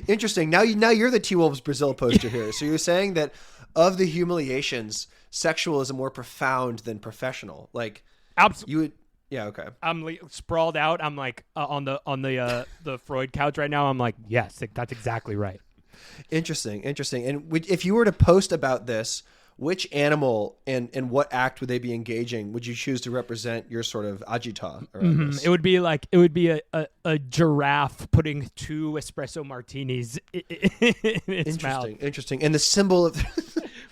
Interesting. Now you're the T-Wolves Brazil poster here. So you're saying that of the humiliations, sexual is more profound than professional. Like, absolutely. You would. Yeah. Okay. I'm sprawled out. I'm like on the Freud couch right now. I'm like, yes, that's exactly right. Interesting. And if you were to post about this, which animal and what act would they be engaging would you choose to represent your sort of agita around this? It would be a giraffe putting 2 espresso martinis in its mouth. Interesting. And the symbol of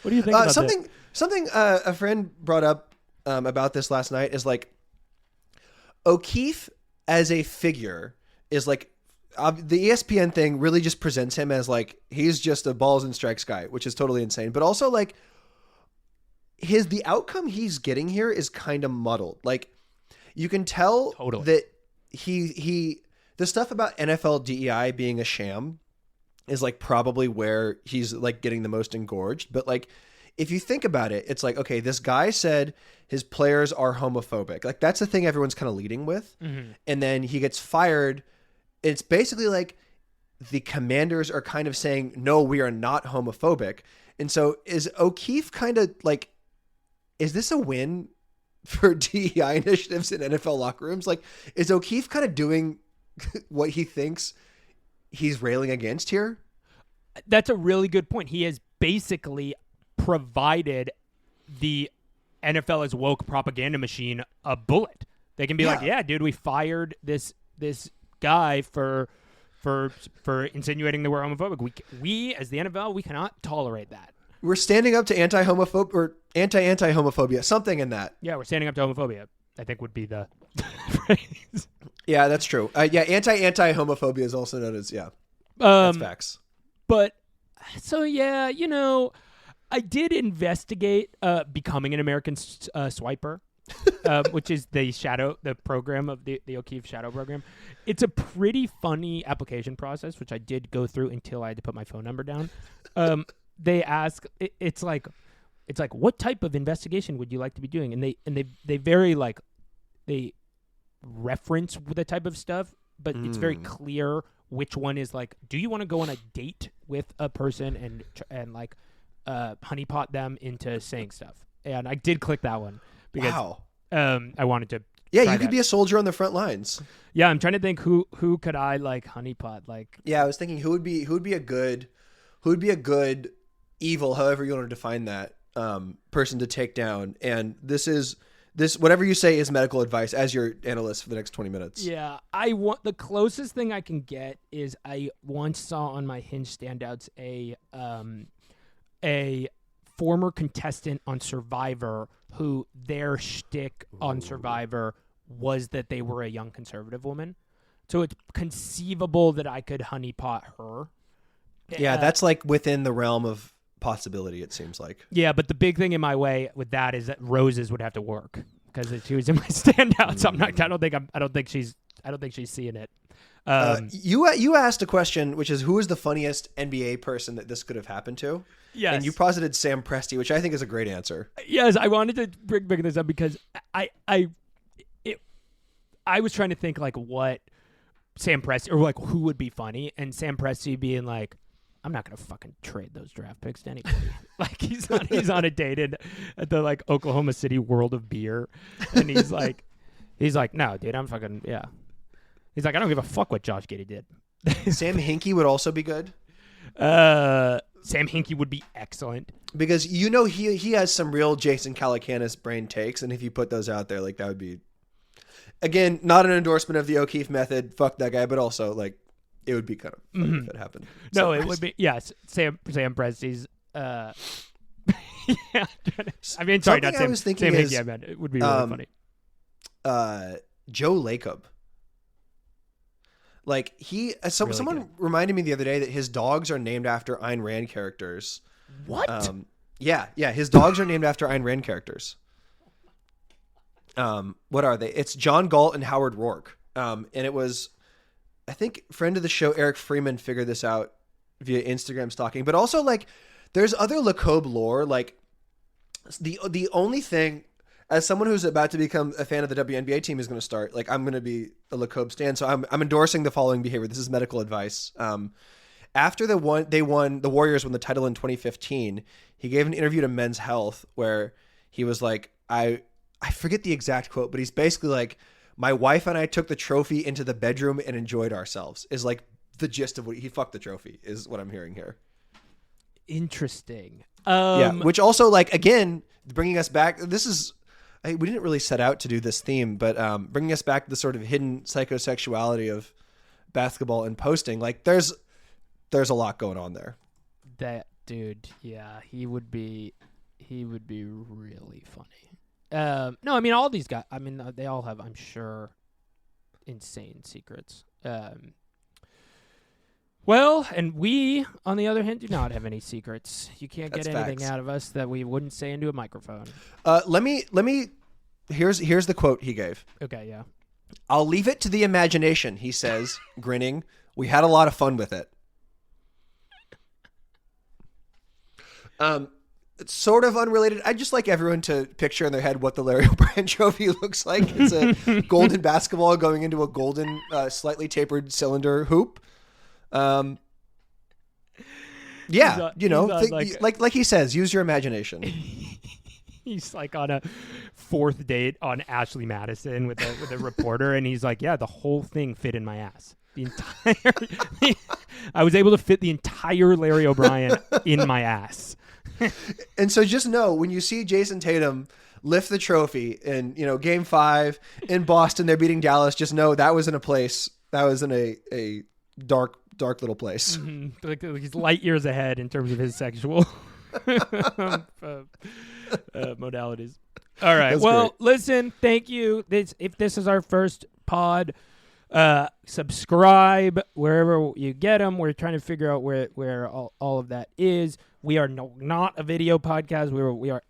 What do you think about something a friend brought up about this last night is like O'Keefe as a figure is like the ESPN thing really just presents him as like he's just a balls and strikes guy, which is totally insane. But also like the outcome he's getting here is kind of muddled. Like you can tell that he the stuff about NFL DEI being a sham is like probably where he's like getting the most engorged. But like if you think about it, it's like, okay, this guy said his players are homophobic. Like that's the thing everyone's kind of leading with. And then he gets fired. It's basically like the Commanders are kind of saying, no, we are not homophobic. And so is O'Keefe kind of like, is this a win for DEI initiatives in NFL locker rooms? Like, is O'Keefe kind of doing what he thinks he's railing against here? That's a really good point. He has basically provided the NFL as woke propaganda machine a bullet. They can be like, yeah, dude, we fired this guy for insinuating that we're homophobic. We as the NFL, we cannot tolerate that. We're standing up to anti-homophobic or anti-homophobia, something in that. Yeah, we're standing up to homophobia, I think would be the phrase. Yeah, that's true. Anti-homophobia is also known as, that's facts. But, so yeah, I did investigate becoming an American swiper, which is the program of the O'Keefe Shadow program. It's a pretty funny application process, which I did go through until I had to put my phone number down. They ask, it's like, what type of investigation would you like to be doing? And they very like, they reference the type of stuff, but it's very clear which one is like, do you want to go on a date with a person and like honeypot them into saying stuff? And I did click that one because I wanted to. Yeah, you could be a soldier on the front lines. Yeah, I'm trying to think who could I like honeypot like. Yeah, I was thinking who would be a good evil, however you want to define that, person to take down. And this whatever you say is medical advice as your analyst for the next 20 minutes. Yeah, the closest thing I can get is I once saw on my Hinge standouts a former contestant on Survivor who their shtick on Survivor was that they were a young conservative woman. So it's conceivable that I could honeypot her. Yeah, that's like within the realm of possibility, it seems like. Yeah, but the big thing in my way with that is that roses would have to work because she was in my standout. So I don't think she's seeing it. You asked a question, which is who is the funniest NBA person that this could have happened to? Yes. And you posited Sam Presti, which I think is a great answer. Yes, I wanted to bring this up because I was trying to think like what Sam Presti or like who would be funny, and Sam Presti being like, I'm not gonna fucking trade those draft picks to anybody. Like he's on a date at the like Oklahoma City World of Beer, and he's like, no, dude, I'm fucking He's like, I don't give a fuck what Josh Giddey did. Sam Hinkie would also be good. Sam Hinkie would be excellent because he has some real Jason Calacanis brain takes, and if you put those out there, like that would be, again, not an endorsement of the O'Keefe method. Fuck that guy, but also like it would be kind of funny if it happened. No, it would be Sam Presti's. Yeah, I mean, sorry, not Sam. Sam Hinkie. I meant it would be really funny. Joe Lacob. Like someone reminded me the other day that his dogs are named after Ayn Rand characters. What? Yeah, his dogs are named after Ayn Rand characters. What are they? It's John Galt and Howard Rourke. And it was, I think, friend of the show Eric Freeman figured this out via Instagram stalking. But also, like, there's other Lacob lore. Like, the only thing, as someone who's about to become a fan of the WNBA team is going to start, like, I'm going to be a Lacob stan. So I'm endorsing the following behavior. This is medical advice. After the Warriors won the title in 2015, he gave an interview to Men's Health where he was like, I forget the exact quote, but he's basically like, my wife and I took the trophy into the bedroom and enjoyed ourselves, is like the gist of what he fucked the trophy is what I'm hearing here. Interesting. Yeah, which also, like, again, bringing us back. This is we didn't really set out to do this theme, but bringing us back to the sort of hidden psychosexuality of basketball and posting. Like, there's a lot going on there. That dude, yeah, he would be really funny. No, I mean all these guys. I mean they all have, I'm sure, insane secrets. Well, and we, on the other hand, do not have any secrets. You can't get anything out of us that we wouldn't say into a microphone. Let me. Here's the quote he gave. Okay, yeah. I'll leave it to the imagination, he says, grinning. We had a lot of fun with it. It's sort of unrelated. I'd just like everyone to picture in their head what the Larry O'Brien trophy looks like. It's a golden basketball going into a golden, slightly tapered cylinder hoop. Yeah, like he says, use your imagination. He's like on a fourth date on Ashley Madison with a reporter, and he's like, "Yeah, the whole thing fit in my ass. The entire, I was able to fit the entire Larry O'Brien in my ass." And so, just know when you see Jason Tatum lift the trophy in Game 5 in Boston, they're beating Dallas. Just know that was in a place that was in a dark little place. Mm-hmm. Like he's light years ahead in terms of his sexual modalities. All right. Well, listen, thank you. If this is our first pod, subscribe wherever you get them. We're trying to figure out where all of that is. We are not a video podcast.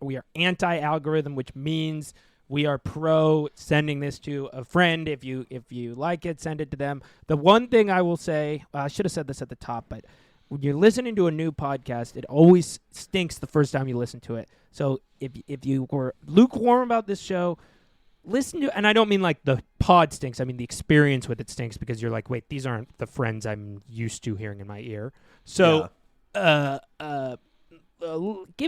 We are anti-algorithm, which means we are pro sending this to a friend. If you like it, send it to them. The one thing I will say, I should have said this at the top, but when you're listening to a new podcast, it always stinks the first time you listen to it. So if you were lukewarm about this show, listen to, and I don't mean like the pod stinks. I mean the experience with it stinks because you're like, wait, these aren't the friends I'm used to hearing in my ear. So, give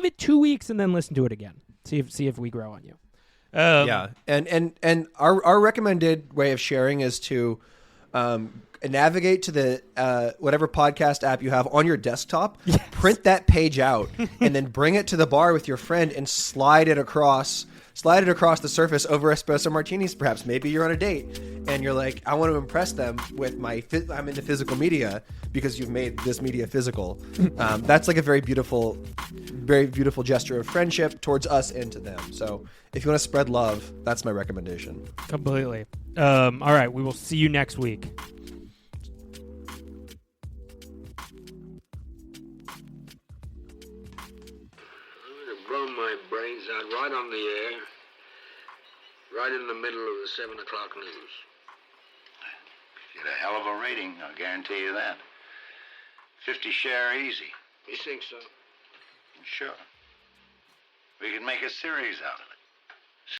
it 2 weeks and then listen to it again. See if we grow on you. Yeah, and our recommended way of sharing is to navigate to the whatever podcast app you have on your desktop, yes. Print that page out, and then bring it to the bar with your friend and slide it across the surface over espresso martinis. Perhaps maybe you're on a date and you're like, I want to impress them with I'm into physical media because you've made this media physical. That's like a very beautiful gesture of friendship towards us and to them. So if you want to spread love, that's my recommendation. Completely. All right. We will see you next week. Blown my brains out right on the air, right in the middle of the 7 o'clock news. Get a hell of a rating, I'll guarantee you that. 50 share easy. You think so? Sure. We could make a series out of it.